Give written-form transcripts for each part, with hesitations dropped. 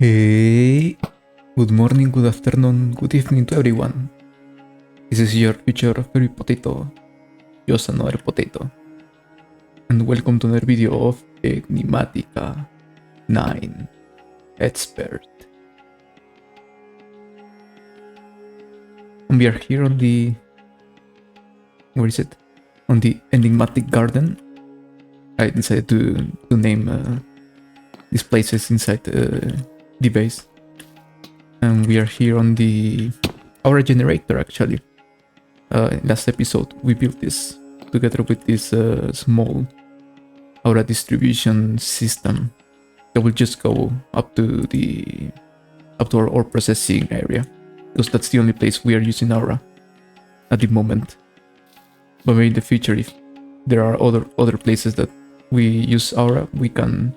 Hey, good morning, good afternoon, good evening to everyone. This is your future fairy potato, just another potato. And welcome to another video of Enigmatica 9 Expert. And we are here on the... where is it? On the Enigmatic Garden. I decided to name these places inside the base. And we are here on the aura generator actually. Last episode we built this together with this small aura distribution system that will just go up to our ore processing area, because that's the only place we are using aura at the moment. But maybe in the future, if there are other places that we use aura, we can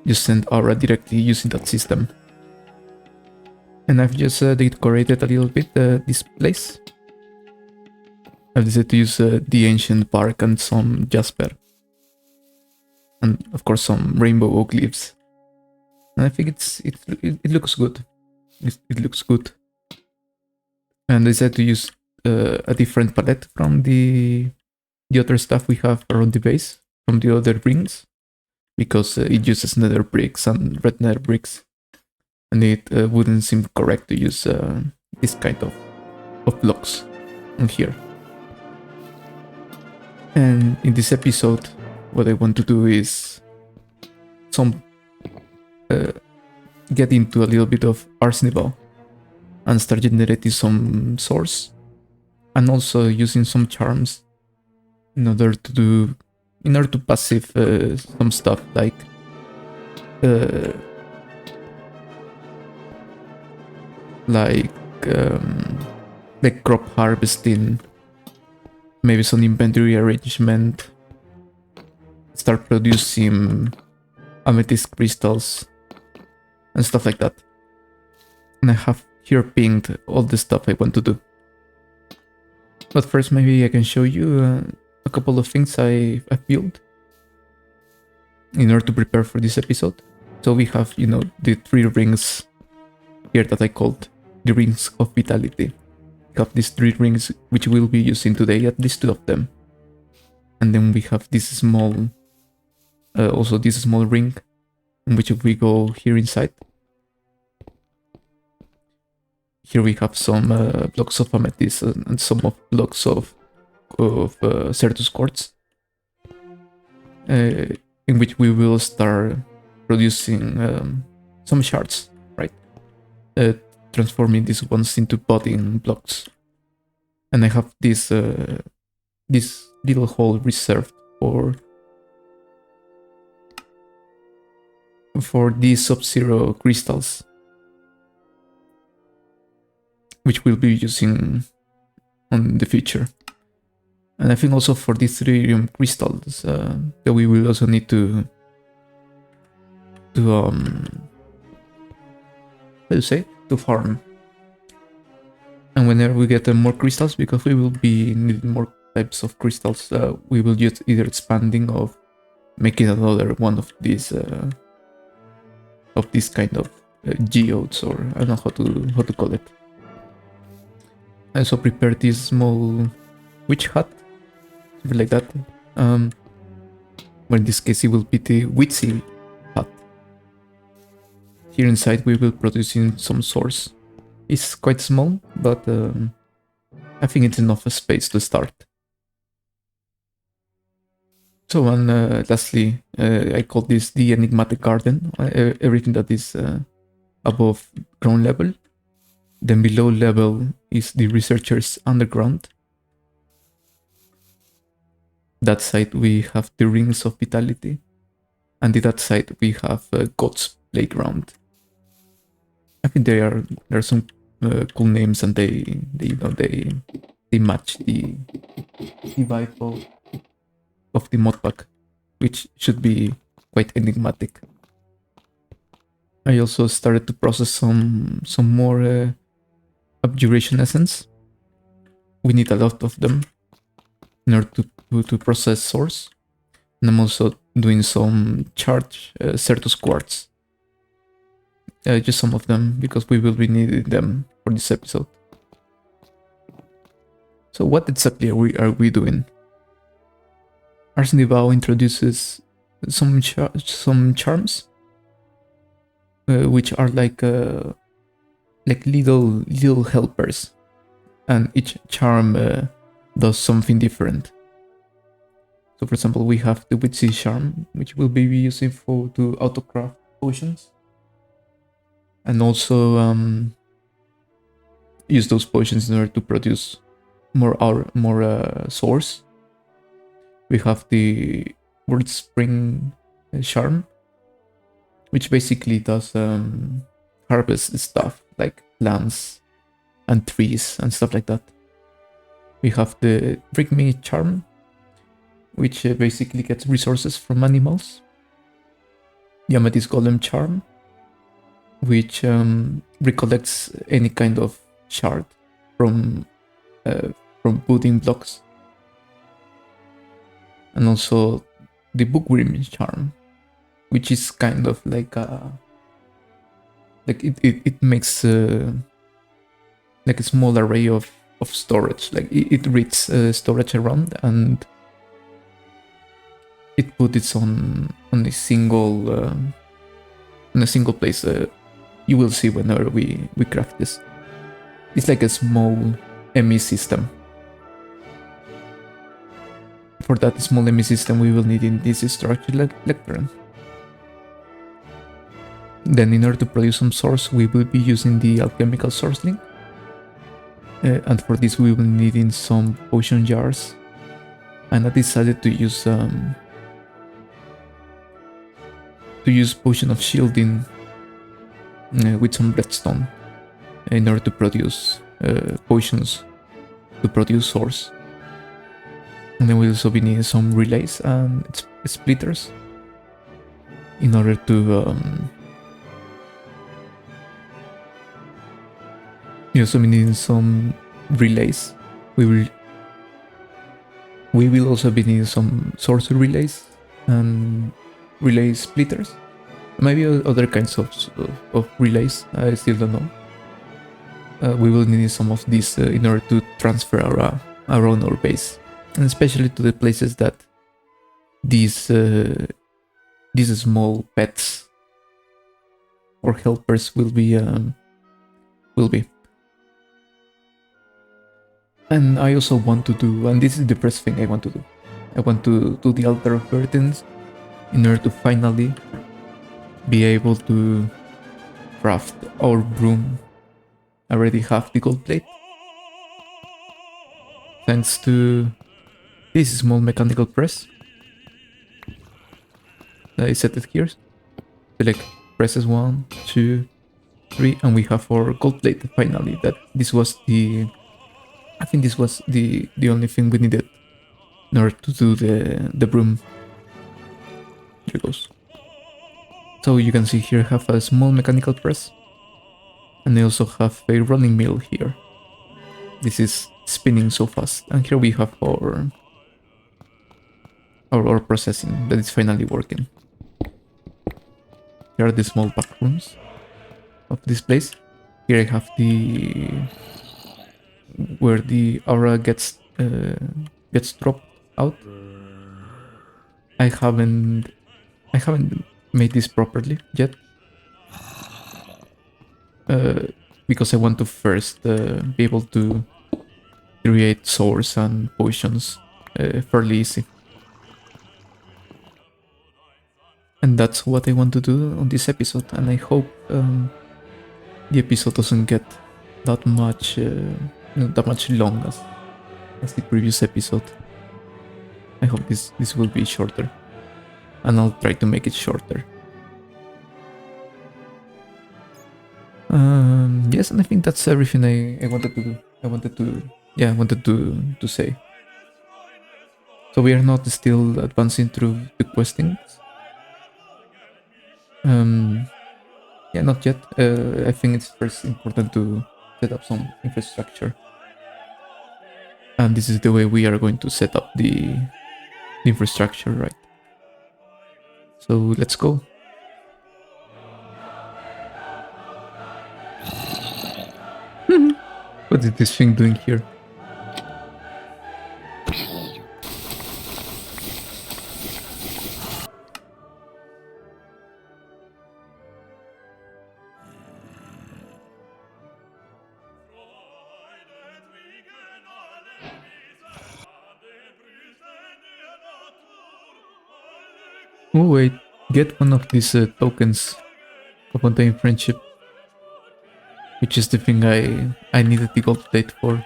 just send aura directly using that system. And I've just decorated a little bit this place. I've decided to use the ancient bark and some jasper. And of course some rainbow oak leaves. And I think it looks good. It looks good. And I decided to use a different palette from the other stuff we have around the base, from the other rings, because it uses nether bricks and red nether bricks. And it wouldn't seem correct to use this kind of blocks on here. And in this episode, what I want to do is get into a little bit of Ars Nouveau and start generating some source, and also using some charms in order to passive some stuff like crop harvesting, maybe some inventory arrangement, start producing amethyst crystals and stuff like that. And I have here pinged all the stuff I want to do. But first maybe I can show you a couple of things I've built in order to prepare for this episode. So we have, the 3 rings here that I called the rings of vitality. We have these 3 rings which we'll be using today, at least 2 of them. And then we have this small, also this small ring, in which we go here inside. Here we have some blocks of amethyst and some blocks of Certus quartz, in which we will start producing some shards, right? Transforming these ones into budding blocks. And I have this little hole reserved for these sub-zero crystals, which we'll be using on the future. And I think also for these 3 crystals that we will also need to farm. And whenever we get more crystals, because we will be needing more types of crystals, we will use either expanding or making another one of these kind of geodes, or I don't know how to call it. I also prepared this small witch hut, something like that. But in this case it will be the Wixies hut. Here inside we will be producing some source. It's quite small, but I think it's enough space to start. So, and lastly, I call this the Enigmatic Garden. Everything that is above ground level. Then below level is the researchers underground. That side we have the rings of vitality, and that side we have God's playground. I think there are some cool names, and they match the vibe of the modpack, which should be quite enigmatic. I also started to process some more abjuration essence. We need a lot of them in order to process source. And I'm also doing some charge Certus quartz. just some of them, because we will be needing them for this episode. So what exactly are we doing? Ars Nouveau introduces some charms, which are like little helpers, and each charm does something different. So for example, we have the Wixies charm, which we'll be using to autocraft potions, and also use those potions in order to produce more source. We have the Whirlisprig charm, which basically does harvest stuff like plants and trees and stuff like that. We have the Drygmy charm, which basically gets resources from animals. The Amethyst Golem charm, which recollects any kind of shard from building blocks. And also the Bookwyrm charm, which is kind of like it makes like a small array of storage. Like it reads storage around, and it puts it on a single place. You will see whenever we craft this. It's like a small ME system. For that small ME system, we will need in this structure lectern. Then in order to produce some source, we will be using the alchemical source link. And for this, we will need in some potion jars. And I decided to use potion of shielding with some redstone in order to produce potions to produce source. And then we'll also be needing some relays and splitters in order to you also be needing some relays. We will also be needing some source relays and relay splitters. Maybe other kinds of relays, I still don't know. We will need some of these in order to transfer around our base. And especially to the places that these small pets or helpers will be. And I also want to do, and this is the first thing I want to do. I want to do the altar of curtains in order to finally be able to craft our broom. I already have the gold plate, thanks to this small mechanical press. I set it here. Select presses 1, 2, 3, and we have our gold plate finally. I think this was the only thing we needed in order to do the broom. There it goes. So you can see here I have a small mechanical press, and I also have a rolling mill here. This is spinning so fast, and here we have our processing that is finally working. Here are the small back rooms of this place. Here I have where the aura gets dropped out. I haven't made this properly yet, because I want to first be able to create swords and potions fairly easy. And that's what I want to do on this episode, and I hope the episode doesn't get that much long as the previous episode. I hope this will be shorter, and I'll try to make it shorter. Yes, and I think that's everything I wanted to do. I wanted to say. So we are not still advancing through the questings. Yeah, not yet. I think it's first important to set up some infrastructure. And this is the way we are going to set up the infrastructure, right? So let's go. What is this thing doing here? Oh wait, get one of these tokens of undying friendship, which is the thing I needed the gold plate for.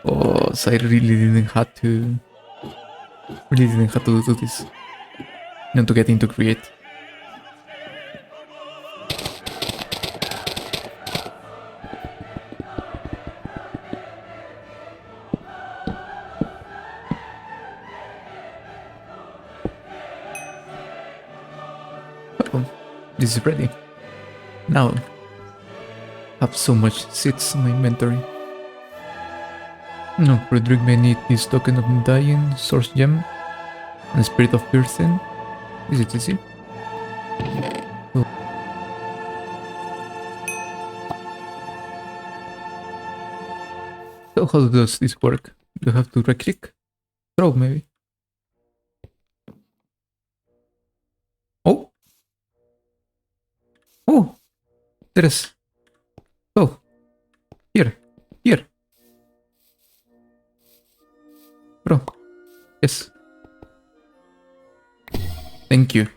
Oh, so I really didn't have to do this. Not to get into create. Oh, this is ready. Now, I have so much seeds in my inventory. No, for Drygmy I need this token of undying, source gem, and spirit of piercing. Is it easy? Oh. So how does this work? Do you have to right click? Throw maybe? Oh! Oh! There is. Oh! Here! Here! Bro. Yes. Thank you.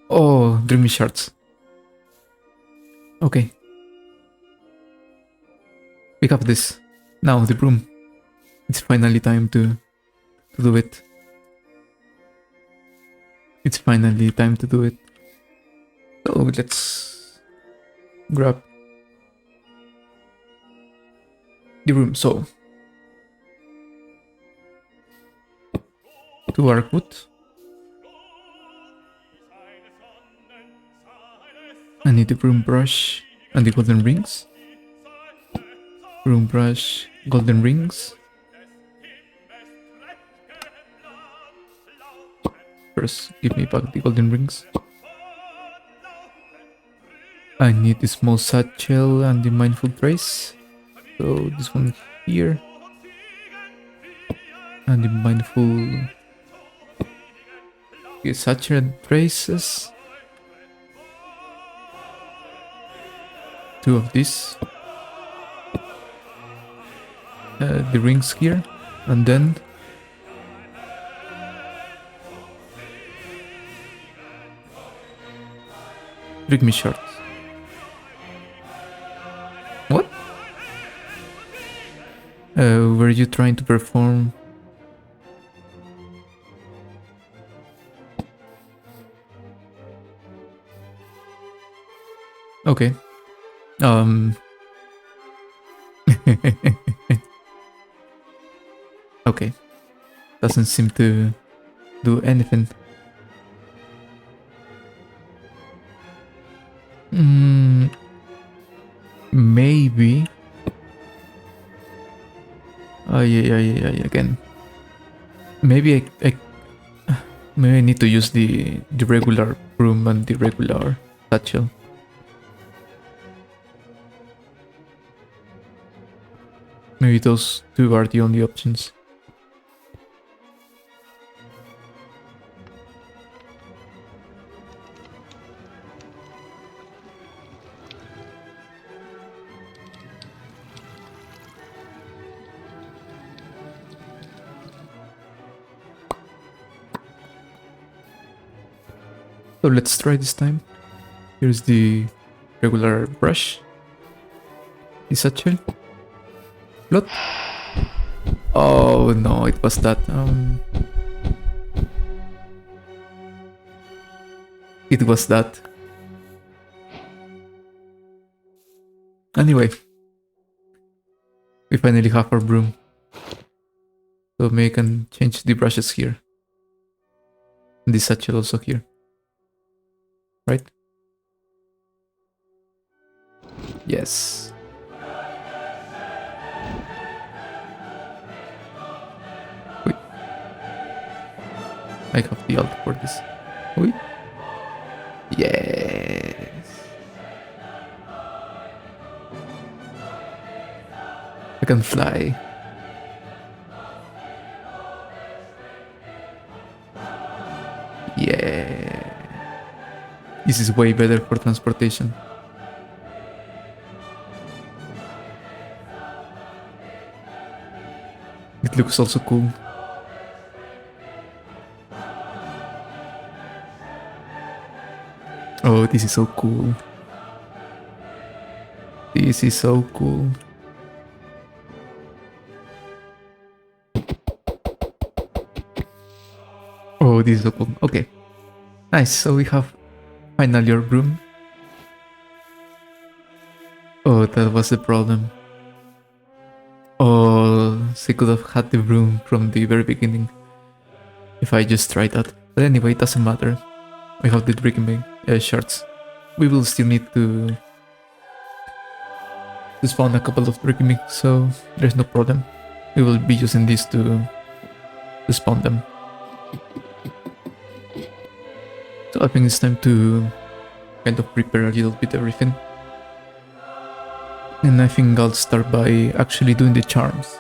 Oh, Dreamy Shards. Okay. Pick up this. Now, the broom. It's finally time to do it. It's finally time to do it. So, let's grab the room. So, 2 arc wood. I need the broom brush and the golden rings. Broom brush, golden rings. First, give me back the golden rings. I need the small satchel and the mindful trace. So this one here. And the mindful satchel traces. 2 of these. The rings here. And then Drygmy Shards. What? Were you trying to perform? Okay. Okay. Doesn't seem to do anything. Maybe. Oh yeah, again. Maybe maybe I need to use the regular broom and the regular satchel. Maybe those 2 are the only options. So let's try this time. Here's the regular brush. The satchel. Look. Oh no, it was that. It was that. Anyway, we finally have our broom. So maybe I can change the brushes here. And the satchel also here. Right? Yes. Wait. I have the alt for this. Wait. Yes. I can fly. Yeah. This is way better for transportation. It looks also cool. Oh, this is so cool. This is so cool. Oh, this is so cool. Okay. Nice. So we have finally our broom. Oh, that was the problem. Oh, they could have had the broom from the very beginning. If I just tried that. But anyway, it doesn't matter. We have the Drygmy shards. We will still need to spawn a couple of Drygmy, so there's no problem. We will be using this to spawn them. So I think it's time to kind of prepare a little bit everything. And I think I'll start by actually doing the charms.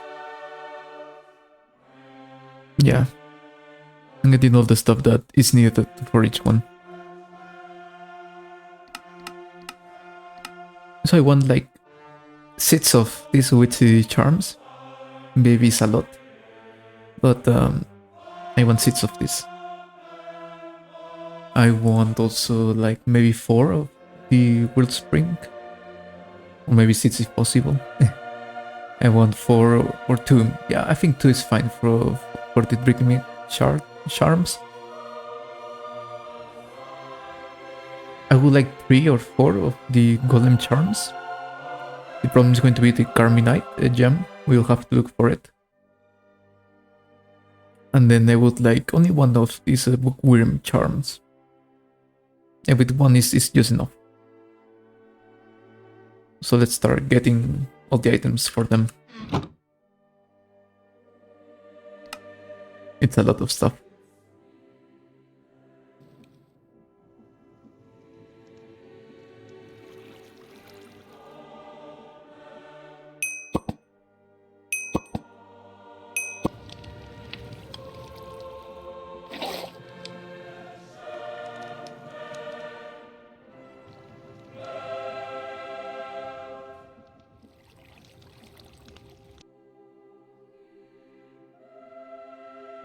Yeah. I'm getting all the stuff that is needed for each one. So I want like sets of these witchy charms. Maybe it's a lot. But I want sets of this. I want also like maybe 4 of the Whirlisprig. Or maybe 6 if possible. I want 4 or 2. Yeah, I think 2 is fine for the Drygmy charms. I would like 3 or 4 of the Golem charms. The problem is going to be the carminite gem. We'll have to look for it. And then I would like only 1 of these Bookwyrm charms. And with 1 is just enough. So let's start getting all the items for them. It's a lot of stuff.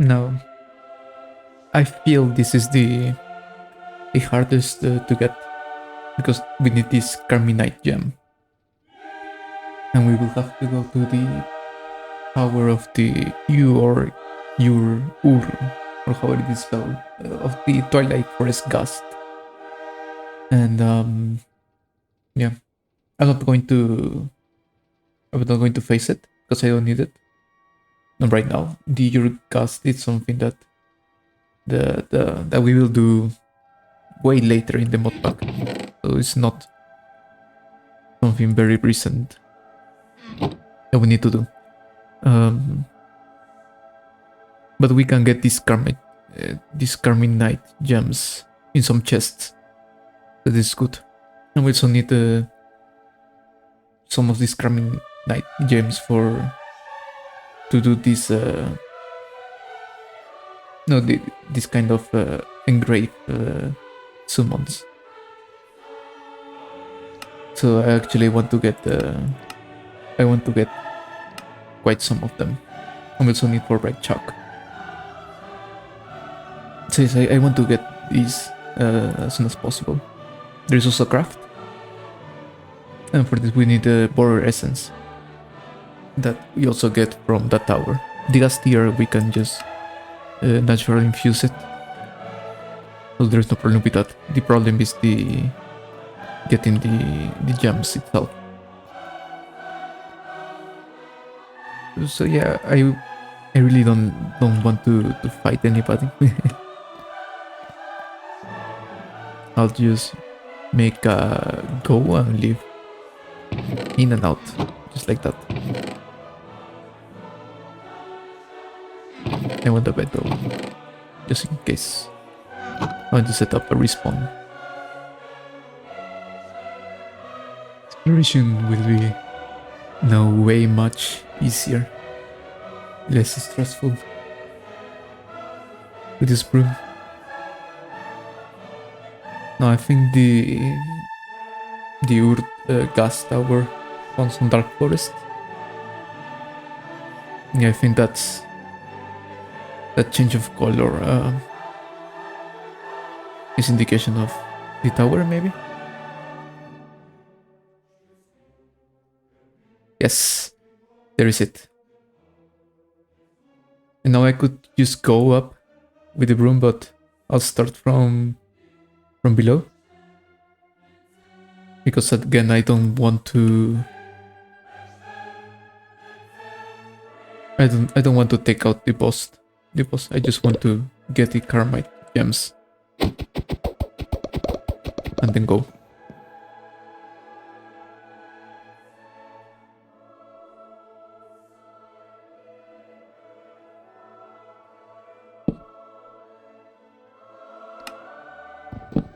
No, I feel this is the hardest to get, because we need this carminite gem, and we will have to go to the power of the Ur or however it is spelled, of the Twilight Forest Ghast, and yeah, I'm not going to face it because I don't need it. Not right now. The Ur Ghast is something that that we will do way later in the mod pack, so it's not something very recent that we need to do. But we can get these carminite gems in some chests. That is good, and we also need some of these carminite gems to do this this kind of engraved summons. So I actually want to get quite some of them. I also need for red chalk. So yes, I want to get these as soon as possible. There is also craft, and for this we need a border essence that we also get from that tower. The gas tier we can just naturally infuse it, so there's no problem with that. The problem is getting the gems itself. So yeah, I really don't want to fight anybody. I'll just make a go and leave in and out, just like that. I want a bed though, just in case. I want to set up a respawn. Exploration will be Now way much easier. Less stressful. With this broom. No, I think the Ur Ghast tower on some dark forest. Yeah, I think that's that change of color is indication of the tower, maybe. Yes, there is it. And now I could just go up with the broom, but I'll start from below. Because again, I don't want to... I don't want to take out the boss. I just want to get the carminite gems. And then go.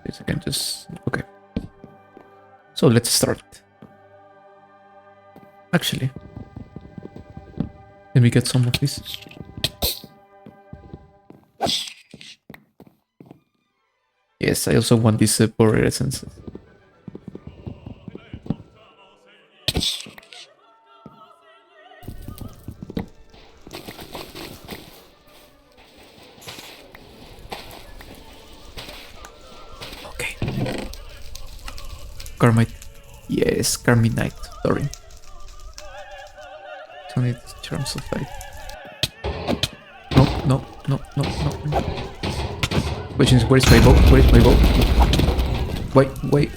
Yes, I can just... Okay. So let's start. Actually, let me get some of this. Yes, I also want these borer essences. Okay. Carmite. Yes, carminite. Sorry. Don't need charms of light. No. Question is, where's my bow? Where's my bow? Wait.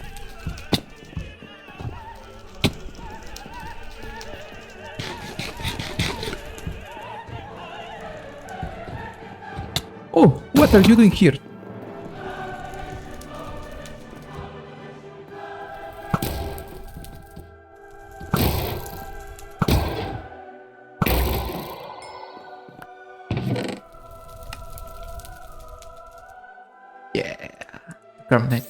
Oh, what are you doing here? Yeah, carminite.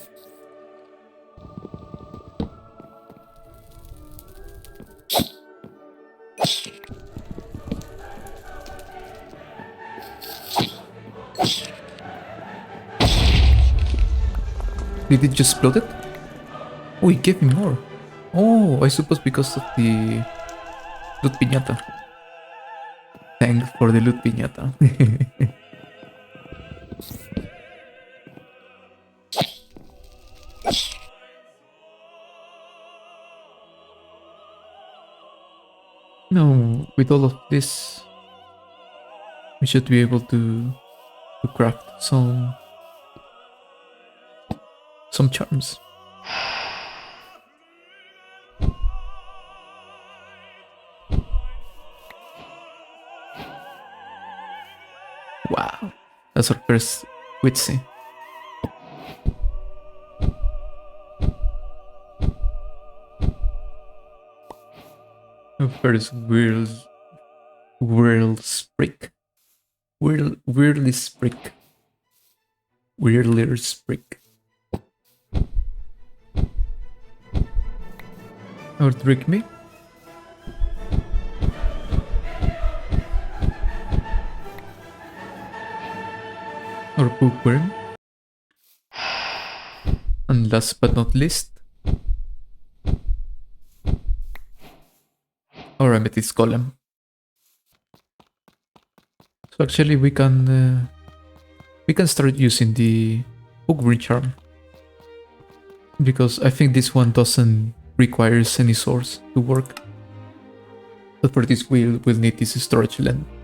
Did it just explode it? Oh, it gave me more. Oh, I suppose because of the loot piñata. Thanks for the loot piñata. Now, with all of this, we should be able to craft some charms. Wow, that's our first Wixie. Our first Whirlisprig. Whirlisprig. Or Drygmy. Or Bookwyrm. And last but not least, or Amethyst Golem. So actually we can start using the Bookwyrm charm, because I think this one doesn't require any source to work. But for this we'll need this storage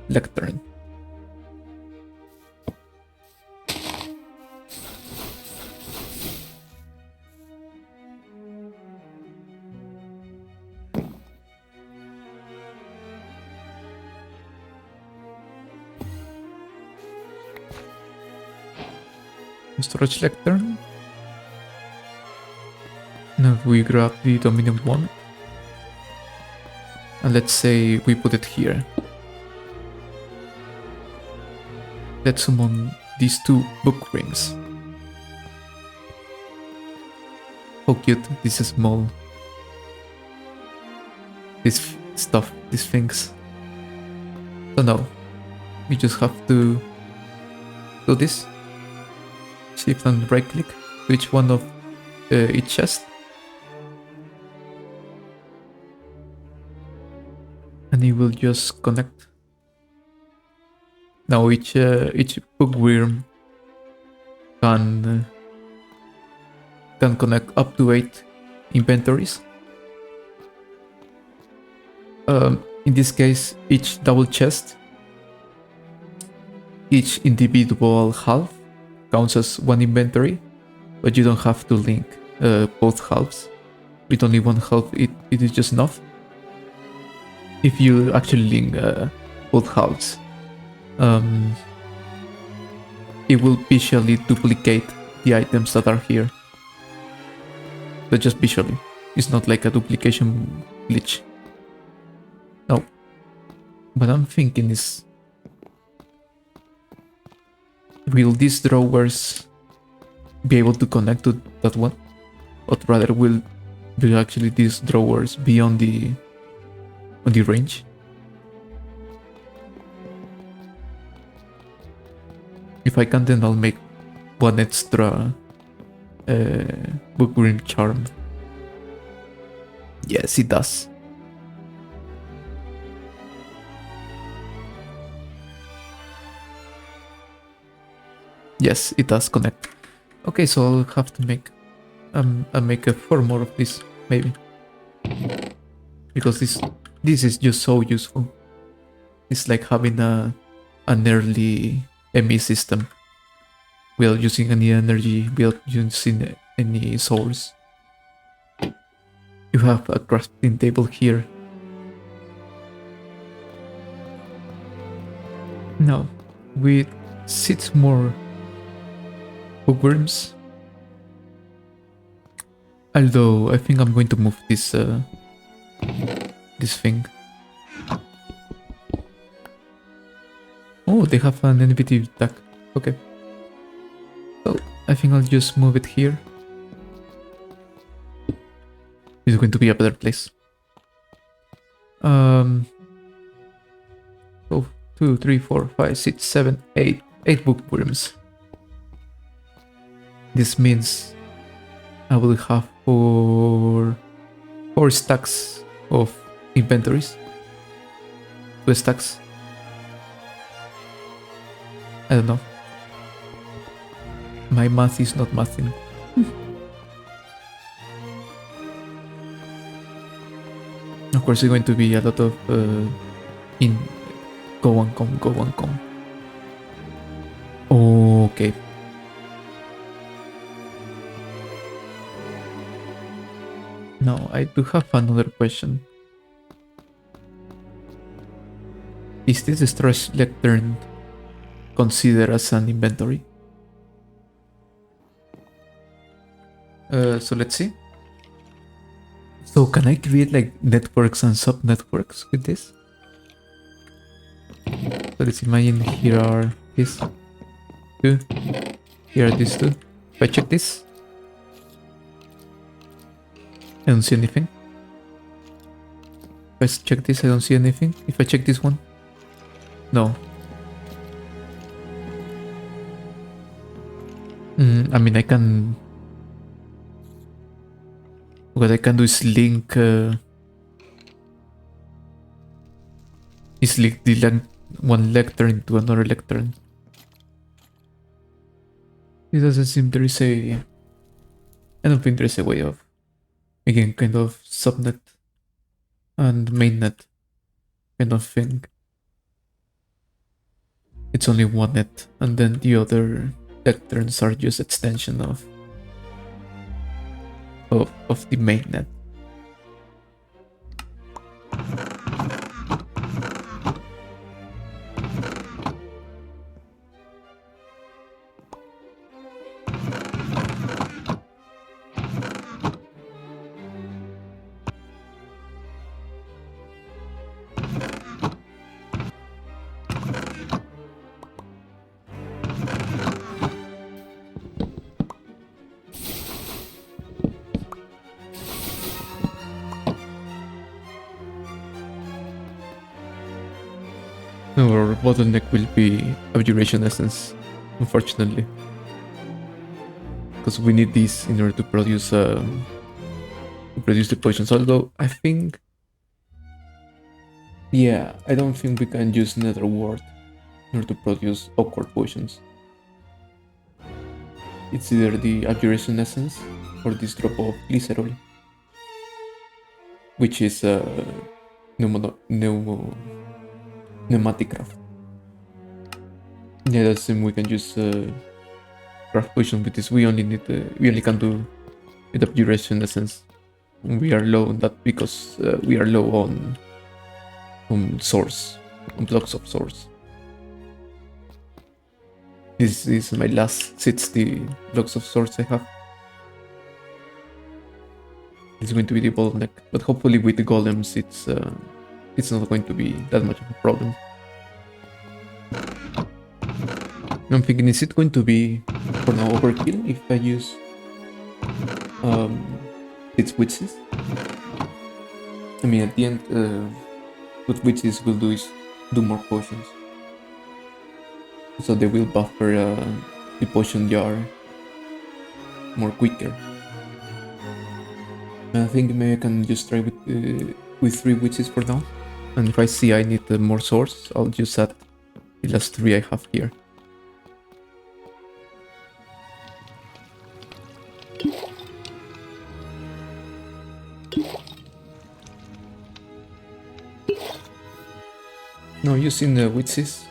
lectern. Storage lectern. Now we grab the dominant one, and let's say we put it here. Let's summon these two Bookwyrms. How cute, this is small. This stuff, these things. So now, we just have to do this. Shift and right click to each one of each chest. And it will just connect. Now each Bookwyrm can connect up to 8 inventories. In this case, each double chest, each individual half counts as one inventory, but you don't have to link both halves. With only one half, it is just enough. If you actually link both halves, it will visually duplicate the items that are here. But just visually. It's not like a duplication glitch. No. What I'm thinking is, will these drawers be able to connect to that one? Or rather, will actually these drawers be on the range? If I can, then I'll make one extra Bookwyrm charm. Yes, it does. Yes, it does connect. Okay, so I'll have to make I'll make 4 more of this, maybe. Because this is just so useful. It's like having an early ME system without using any energy, without using any source. You have a crafting table here. Now, with 6 more Bookwyrms, although I think I'm going to move this this thing. Oh, they have an innovative attack. Okay. So I think I'll just move it here. It's going to be a better place. Oh, 2, 3, 4, 5, 6, 7, 8 Bookwyrms. This means I will have 4 stacks of inventories. 2 stacks. I don't know. My math is not mathing. Of course, it's going to be a lot of in go and come, go and come. Okay. Now, I do have another question. Is this storage lectern considered as an inventory? So let's see. So can I create like networks and sub-networks with this? So let's imagine here are these 2. Here are these 2. If I check this, I don't see anything. If I check this, I don't see anything. If I check this one, no. I mean, I can... What I can do is link... the one lectern to another lectern. It doesn't seem there is a... I don't think there's a way of... Again, kind of subnet and mainnet kind of thing. It's only one net, and then the other lecterns are just extension of the mainnet. Our bottleneck will be Abjuration Essence, unfortunately. Because we need this in order to produce the potions. Although I think, yeah, I don't think we can use Nether Wart in order to produce awkward potions. It's either the Abjuration Essence or this drop of Glycerol, which is pneumatic craft. Yeah, that's we can use craft potion with this. We only can do with Abjuration Essence. We are low on that because we are low on source, on blocks of source. This is my last 60 blocks of source I have. It's going to be the bottleneck, but hopefully with the golems it's not going to be that much of a problem. I'm thinking, is it going to be for now overkill if I use its Wixies? I mean, at the end, what Wixies will do is do more potions. So they will buffer the potion jar more quicker. I think maybe I can just try with 3 Wixies for now. And if I see I need more source, I'll just add the last 3 I have here. No, using the Wixies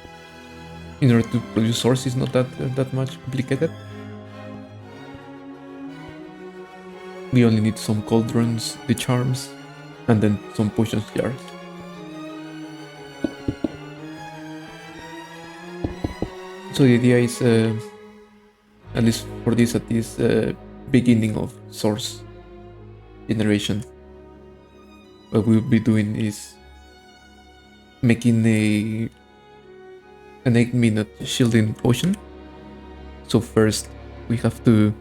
in order to produce source is not that much complicated. We only need some cauldrons, the charms, and then some potion jars. So the idea is, at least for this, at this beginning of source generation, what we'll be doing is making an 8-minute shielding potion. So first we have to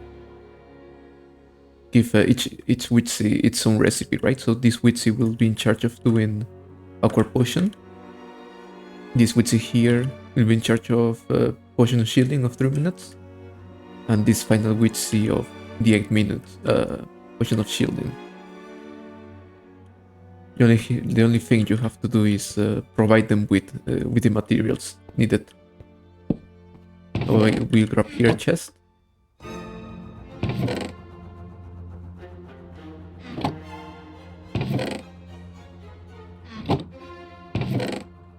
give each Wixie its own recipe, right? So this Wixie will be in charge of doing awkward potion. This Wixie here will be in charge of potion of shielding of 3 minutes, and this final Wixie of the 8 minutes potion of shielding. The only thing you have to do is provide them with the materials needed. So we'll grab here a chest.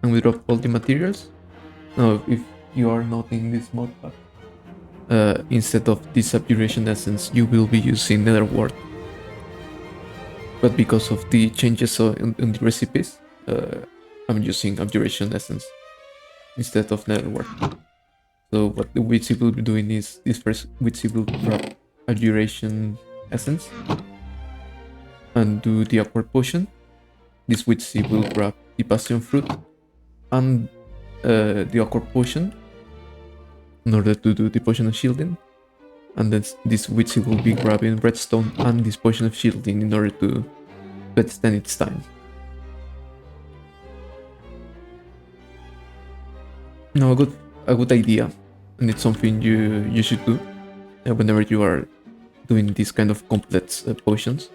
And we drop all the materials. Now, if you are not in this mod pack, instead of this Abjuration Essence, you will be using Nether Wart. But because of the changes in the recipes, I'm using Abjuration Essence instead of Nether Wart. So what the Wixie will be doing is, this first Wixie will grab Abjuration Essence and do the awkward potion. This Wixie will grab the Passion Fruit and the awkward potion in order to do the potion of shielding. And then this Wixie will be grabbing redstone and this potion of shielding in order to extend its time. Now a good idea, and it's something you should do whenever you are doing these kind of complex potions.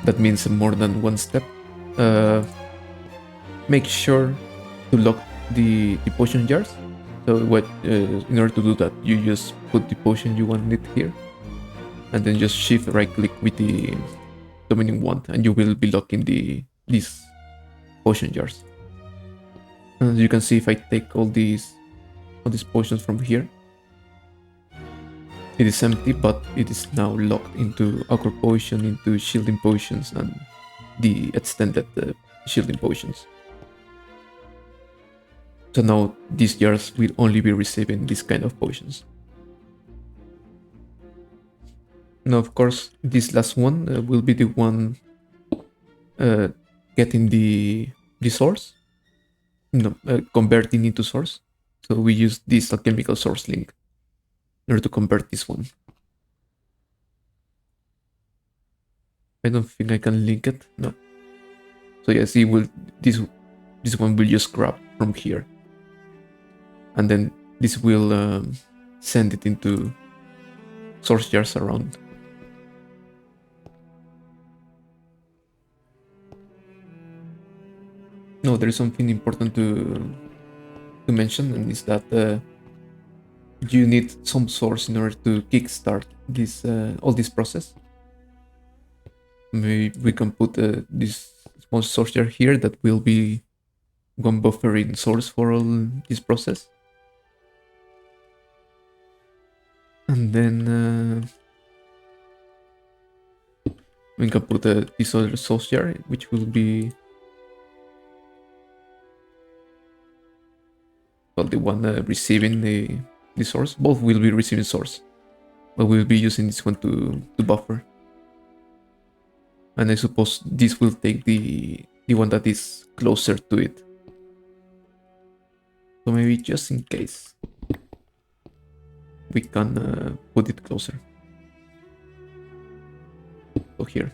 That means more than one step. Make sure to lock the potion jars. So in order to do that, you just put the potion you want it here, and then just shift right click with the dominating wand, and you will be locking these potion jars. As you can see, if I take all these potions from here, it is empty, but it is now locked into awkward potion, into shielding potions, and the extended shielding potions. So now these jars will only be receiving this kind of potions. Now, of course, this last one will be the one getting the source, converting into source. So we use this alchemical source link in order to convert this one. I don't think I can link it. No. So yes, this one will just grab from here, and then this will send it into source jars around. No, there is something important to mention, and is that you need some source in order to kickstart this all this process. Maybe we can put this small source jar here that will be one buffering source for all this process, and then we can put this other source jar, which will be the one receiving the source. Both will be receiving source, but we'll be using this one to buffer. And I suppose this will take the one that is closer to it. So maybe just in case, we can put it closer. So here.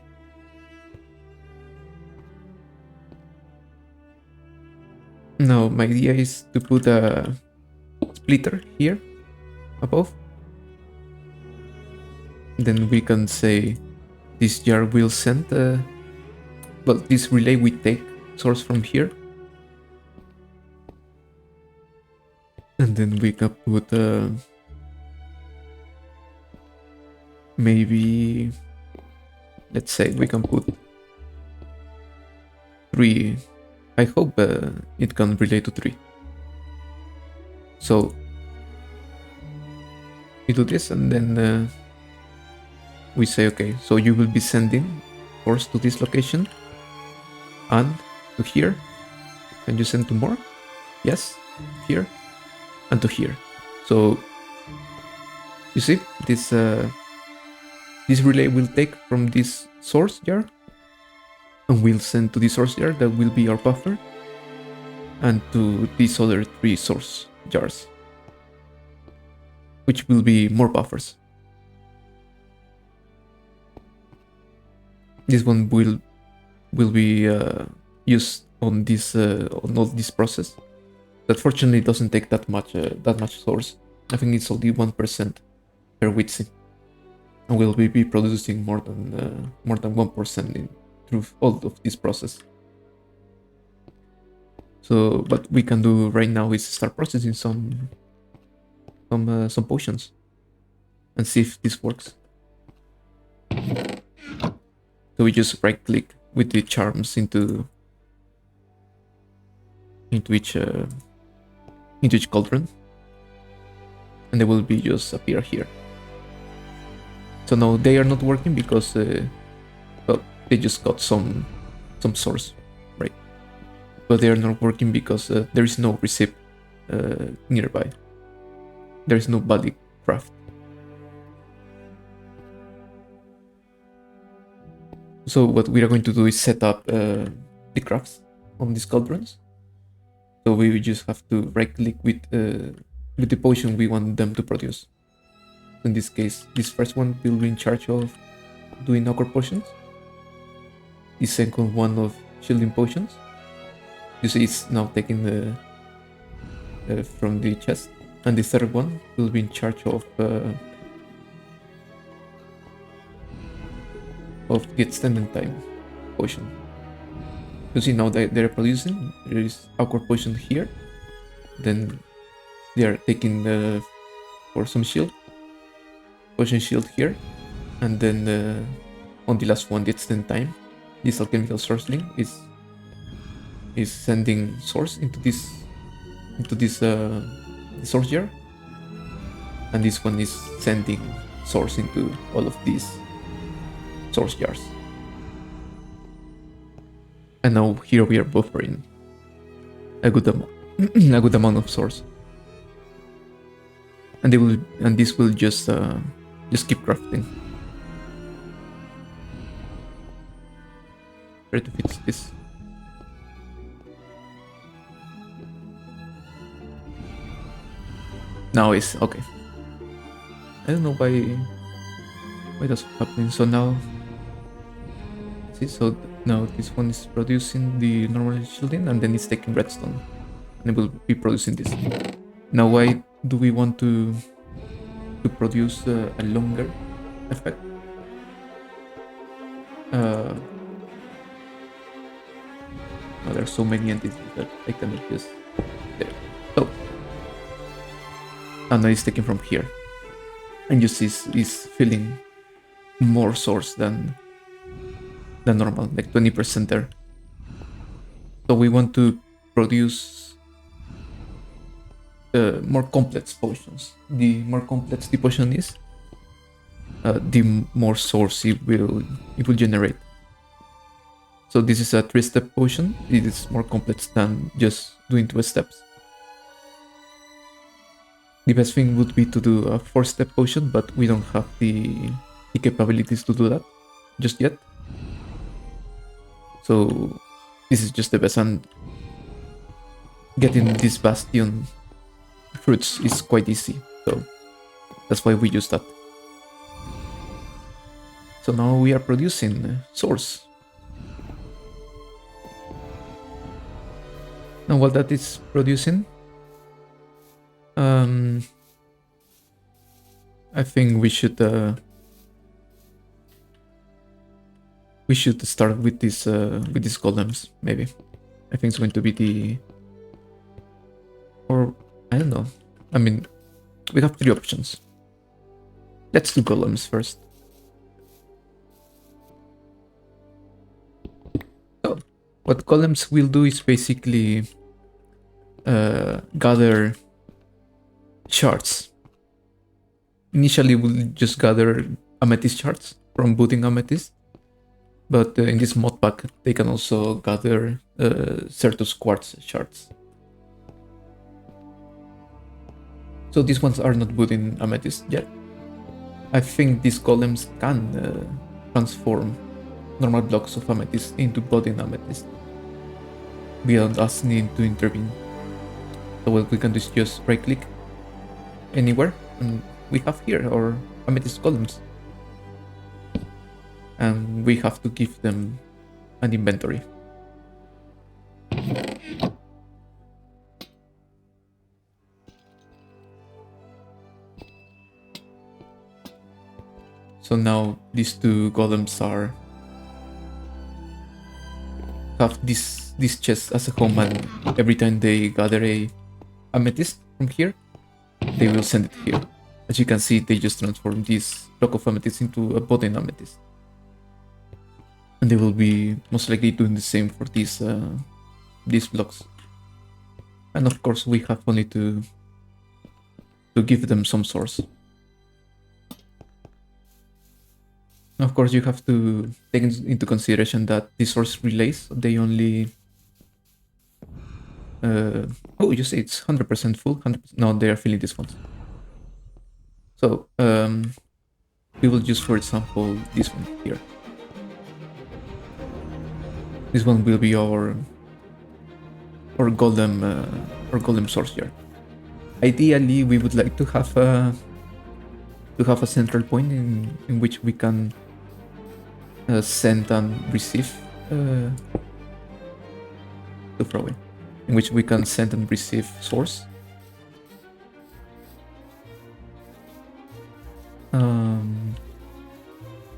Now my idea is to put a splitter here above. Then we can say this jar will send well, this relay will take source from here, and then we can put maybe, let's say we can put 3. I hope it can relay to 3. So we do this, and then we say, okay, so you will be sending source to this location and to here. Can you send to more? Yes, here and to here. So you see, this relay will take from this source jar and will send to the source jar that will be our buffer, and to these other 3 source jars, which will be more buffers. This one will be used on this on all this process. That fortunately doesn't take that much source. I think it's only 1% per Wixie, and will be producing more than 1% in through all of this process. So what we can do right now is start processing some potions and see if this works. So we just right click with the charms into each cauldron, and they will be just appear here. So now they are not working because well, they just got some source, right? But they are not working because there is no receipt nearby. There is no body craft. So what we are going to do is set up the crafts on these cauldrons. So we just have to right click with the potion we want them to produce. In this case, this first one will be in charge of doing ochre potions. The second one of shielding potions. You see it's now taking the from the chest. And the third one will be in charge of the extended time potion. You see now that they're producing, there is ochre potion here. Then they are taking for some shield, potion shield here, and then on the last one, the extended time, this alchemical sourceling is sending source into this source jar, and this one is sending source into all of these source jars. And now here we are buffering a good amount of source, and this will just keep crafting. Try to fix this. Now it's okay. I don't know why that's happening. So now, see, so now this one is producing the normal shielding, and then it's taking redstone and it will be producing this. Now, why do we want to produce a longer effect? There are so many entities that I cannot just... There. So, and now it's taken from here. And you see is filling more source than normal, like 20% there. So we want to produce more complex potions. The more complex the potion is, the more source it will generate. So this is a 3-step potion. It is more complex than just doing 2 steps. The best thing would be to do a 4-step potion, but we don't have the capabilities to do that just yet. So this is just the best, and getting this bastion fruits is quite easy. So that's why we use that. So now we are producing source. Now while that is producing, I think we should start with these golems, maybe. I think it's going to be the... Or, I don't know. I mean, we have 3 options. Let's do golems first. So, what golems will do is basically gather shards. Initially, we'll just gather amethyst shards from booting amethyst. But in this mod pack, they can also gather Certus quartz shards. So these ones are not booting amethyst yet. I think these golems can transform normal blocks of amethyst into booting amethyst without us needing to intervene. So what we can do is just right click anywhere, and we have here our amethyst golems. And we have to give them an inventory. So now these 2 golems have this chest as a home, and every time they gather a amethyst from here, they will send it here. As you can see, they just transform this block of amethyst into a button amethyst. And they will be most likely doing the same for these blocks. And of course, we have only to give them some source. Of course, you have to take into consideration that the source relays, they only... oh, you say it's 100% full? 100%? No, they are filling these ones. So, we will use, for example, this one here. This one will be our golem source here. Ideally, we would like to have a central point in which we can send and receive too far away. In which we can send and receive source.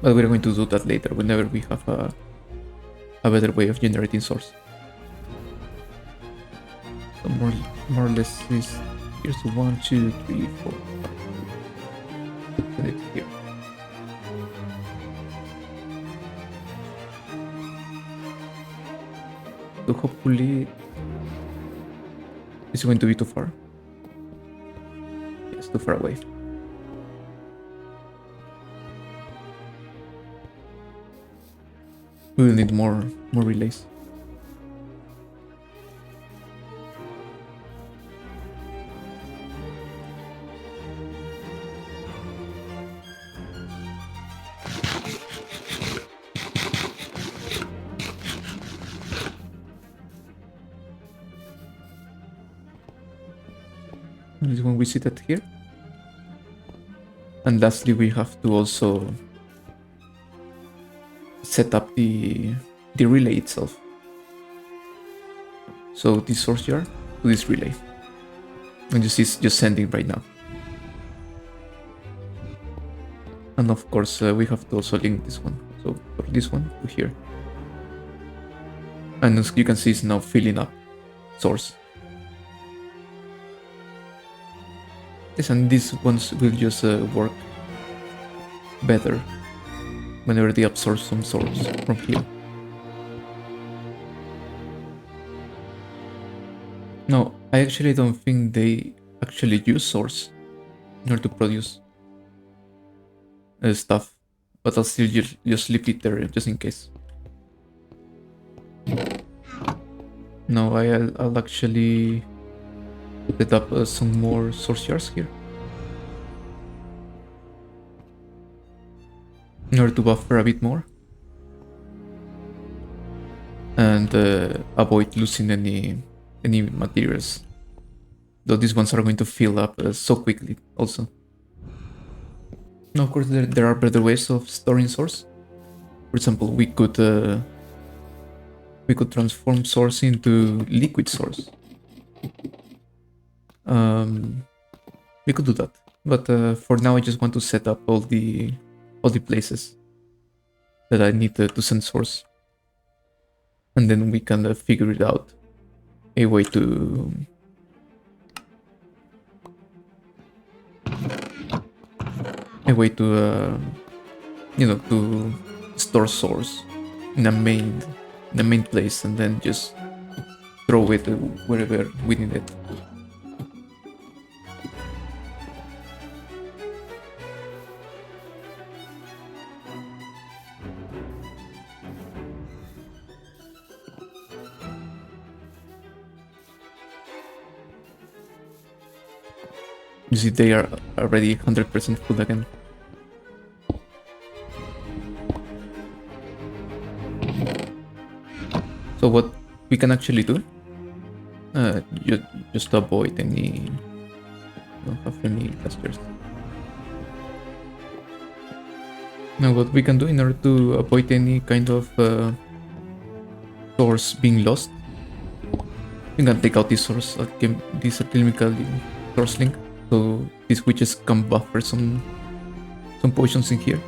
But we're going to do that later whenever we have a better way of generating source. So more or less is here's 1, 2, 3, 4. Put it here. So hopefully it's going to be too far. Yes, too far away. We will need more relays. And this one we see that here. And lastly, we have to also set up the relay itself. So this source jar this relay. And you see it's just sending right now. And of course we have to also link this one. So for this one to here. And as you can see, it's now filling up source. Yes, and these ones will just work better whenever they absorb some source from here. No, I actually don't think they actually use source in order to produce stuff, but I'll still just leave it there just in case. No, I'll actually set up some more source shards here in order to buffer a bit more and avoid losing any materials, though these ones are going to fill up so quickly also. Now, of course, there are better ways of storing source. For example, we could transform source into liquid source. We could do that, but for now I just want to set up all the places that I need to send source, and then we can figure it out a way to you know, to store source in a main place and then just throw it wherever we need it. You see, they are already 100% full again. So what we can actually do, just to avoid any, don't have any clusters. Now what we can do in order to avoid any kind of source being lost, we can take out this source, this alchemical source link, so these witches can buffer some potions in here.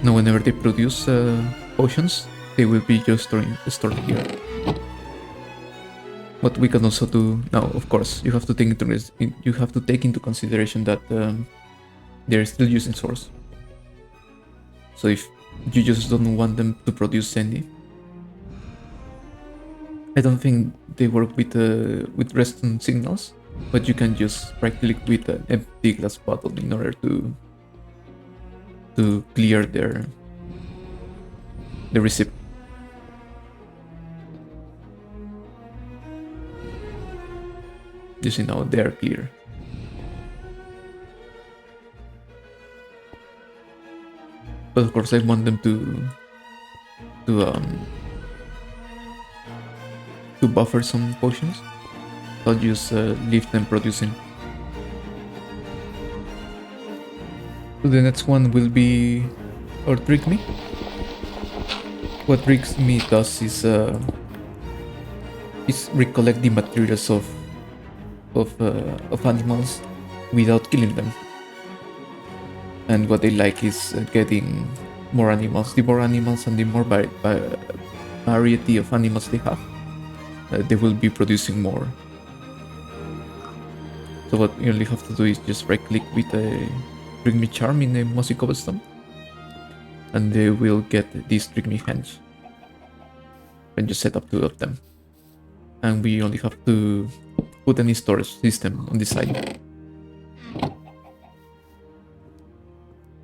Now whenever they produce potions, they will be just stored here. What we can also do now, of course, you have to take into consideration that they're still using source. So if you just don't want them to produce any, I don't think they work with resonant signals, but you can just right-click with an empty glass bottle in order to clear the receipt. You see now they are clear. But of course I want them to buffer some potions. I'll just leave them producing. So the next one will be our Drygmy. What Drygmy does is recollect the materials of animals without killing them. And what they like is getting more animals. The more animals and the more variety of animals they have, they will be producing more. So what you only have to do is just right click with a Drygmy charm in a mossy cobblestone, and they will get these Drygmy henge. And just set up 2 of them. And we only have to put any storage system on this side.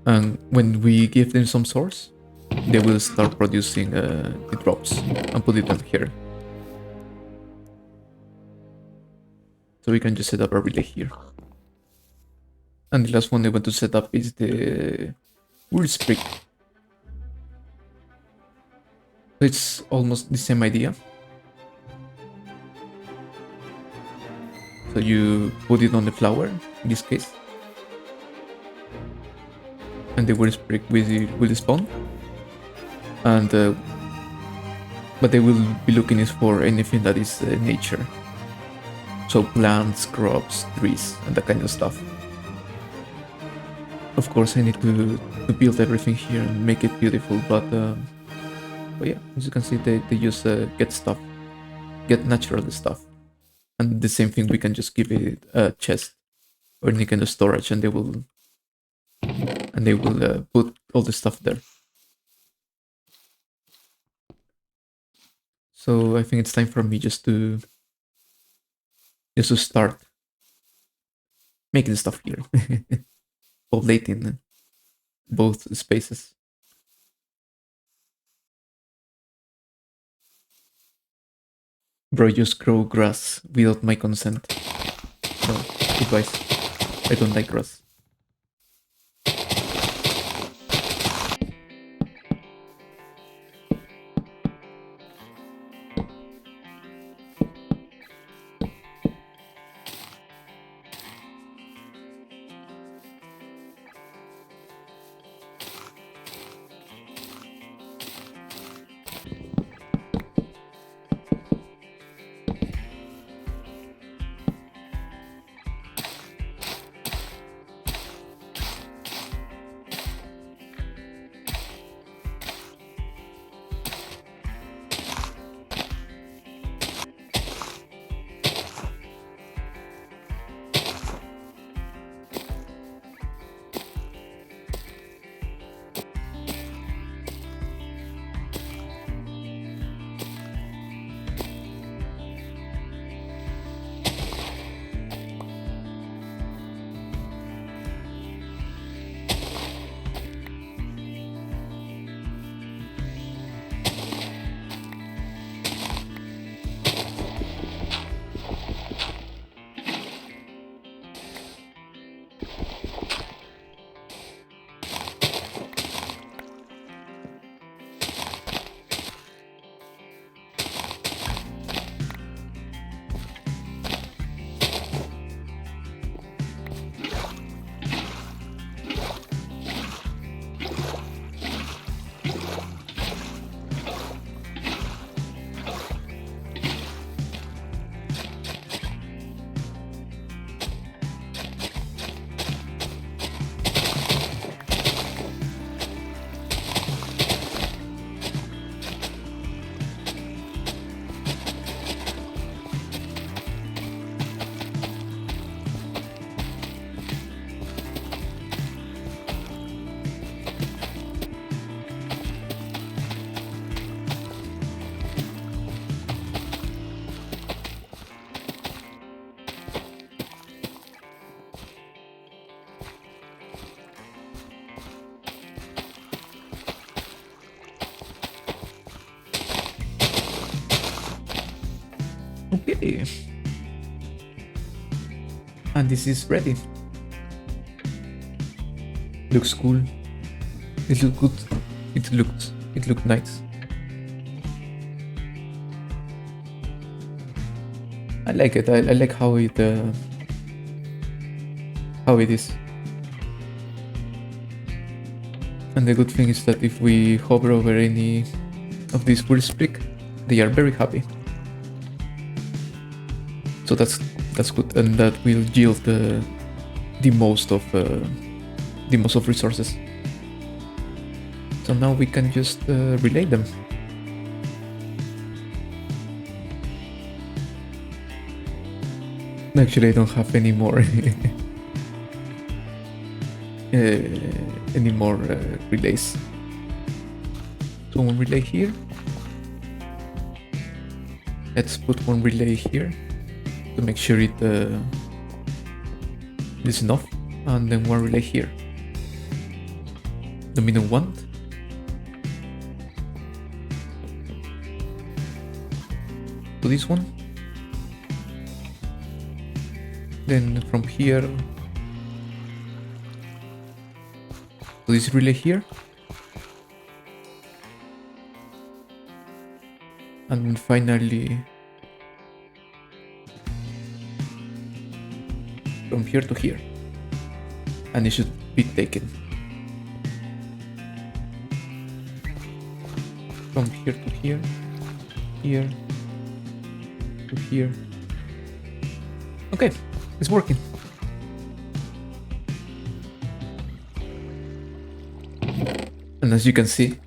And when we give them some source, they will start producing the drops and put it down here. So we can just set up a relay here. And the last one I want to set up is the Whirlisprig. So it's almost the same idea. So you put it on the flower, in this case. And the Whirlisprig will spawn. And but they will be looking is for anything that is nature. So plants, crops, trees, and that kind of stuff. Of course, I need to build everything here and make it beautiful, but yeah, as you can see, they just get natural stuff. And the same thing, we can just give it a chest or any kind of storage, and they will put all the stuff there. So I think it's time for me just to start making stuff here, populating both spaces. Bro, just grow grass without my consent. No, advice. I don't like grass. Okay. And this is ready. Looks cool. It looks good. It looked nice. I like it. I like how it is. And the good thing is that if we hover over any of these Whirlisprig, they are very happy. So that's good, and that will yield the most of resources. So now we can just relay them. Actually, I don't have any more relays. So one relay here. Let's put one relay here to make sure it is enough, and then one relay here. The middle one. To this one. Then from here to this relay here. And finally from here to here. And it should be taken. From here to here. here to here. Okay, it's working. And as you can see,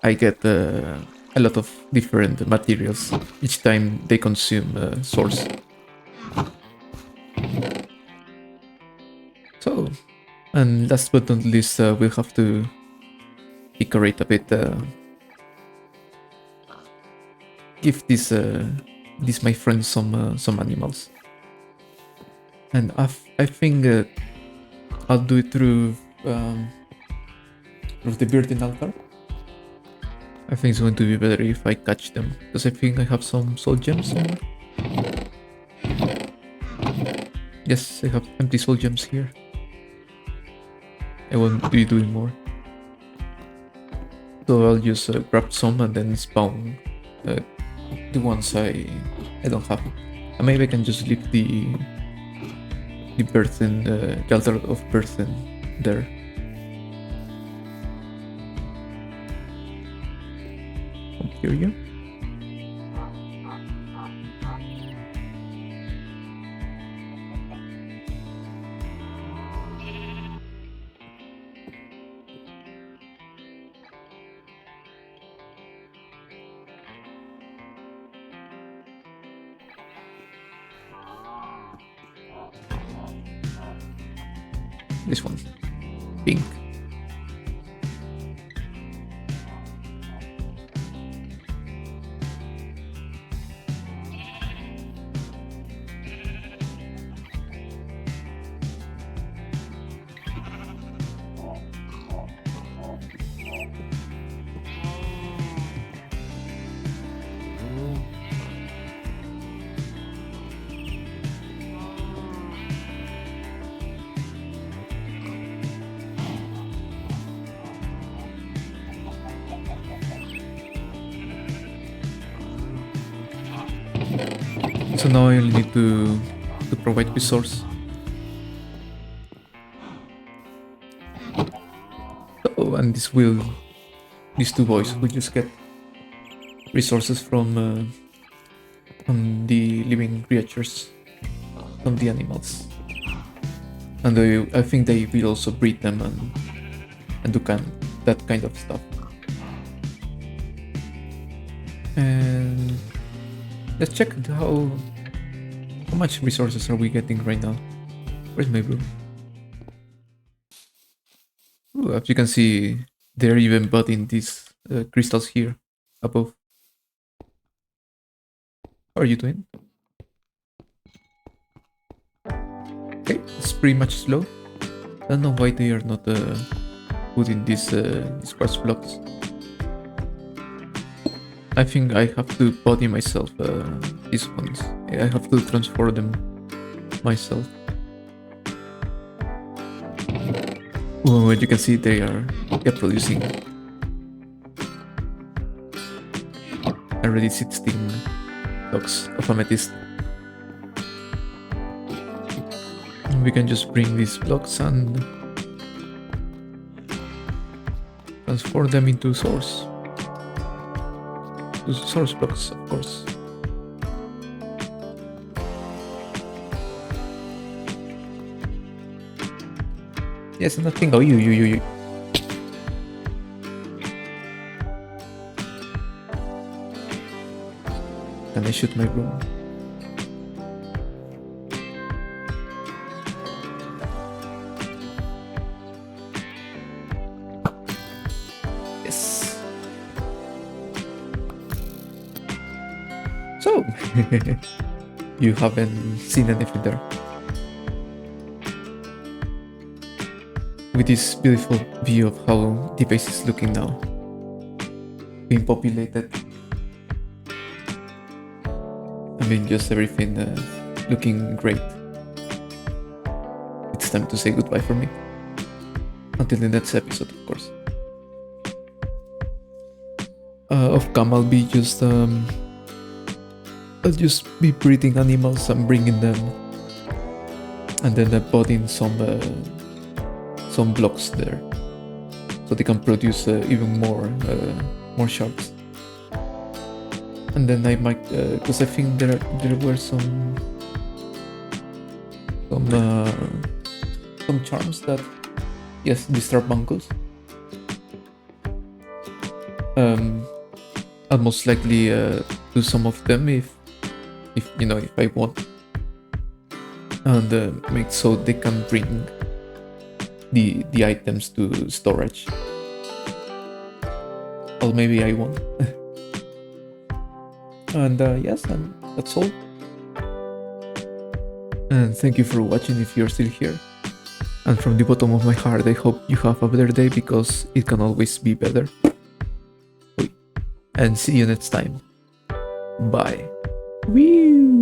I get a lot of different materials each time they consume source. So, and last but not least, we'll have to decorate a bit. Give this my friend some animals, and I think I'll do it through the building altar. I think it's going to be better if I catch them, because I think I have some soul gems somewhere. Yes, I have empty soul gems here. I won't be doing more, so I'll just grab some and then spawn the ones I don't have. And maybe I can just leave the person, the altar of person there. Here you go. This one, pink. So now I only need to provide resource. Oh, and these two boys will just get resources from the living creatures, from the animals, and I think they will also breed them and do that kind of stuff. And let's check how much resources are we getting right now. Where's my broom? Ooh, as you can see, they're even budding these crystals here above. How are you doing? Okay, it's pretty much slow. I don't know why they are not putting these quartz blocks. I think I have to body myself these ones. I have to transform them myself. Well, as you can see, they're producing already 16 blocks of amethyst. We can just bring these blocks and transform them into source. Source blocks, of course. Yes, nothing. Oh, you. Can I shoot my broom? Yes. So, you haven't seen anything there. With this beautiful view of how the base is looking now, being populated. I mean, just everything looking great. It's time to say goodbye for me. Until the next episode, of course. Off cam, I'll just be breeding animals and bringing them, and then putting some blocks there, so they can produce even more shards. And then I might, because I think there were some charms that, yes, disturb Bancos. I'll most likely do some of them if you know, if I want, and make so they can bring the items to storage. Or maybe I won't. And yes, and that's all. And thank you for watching if you're still here. And from the bottom of my heart, I hope you have a better day, because it can always be better. And see you next time. Bye. Woo!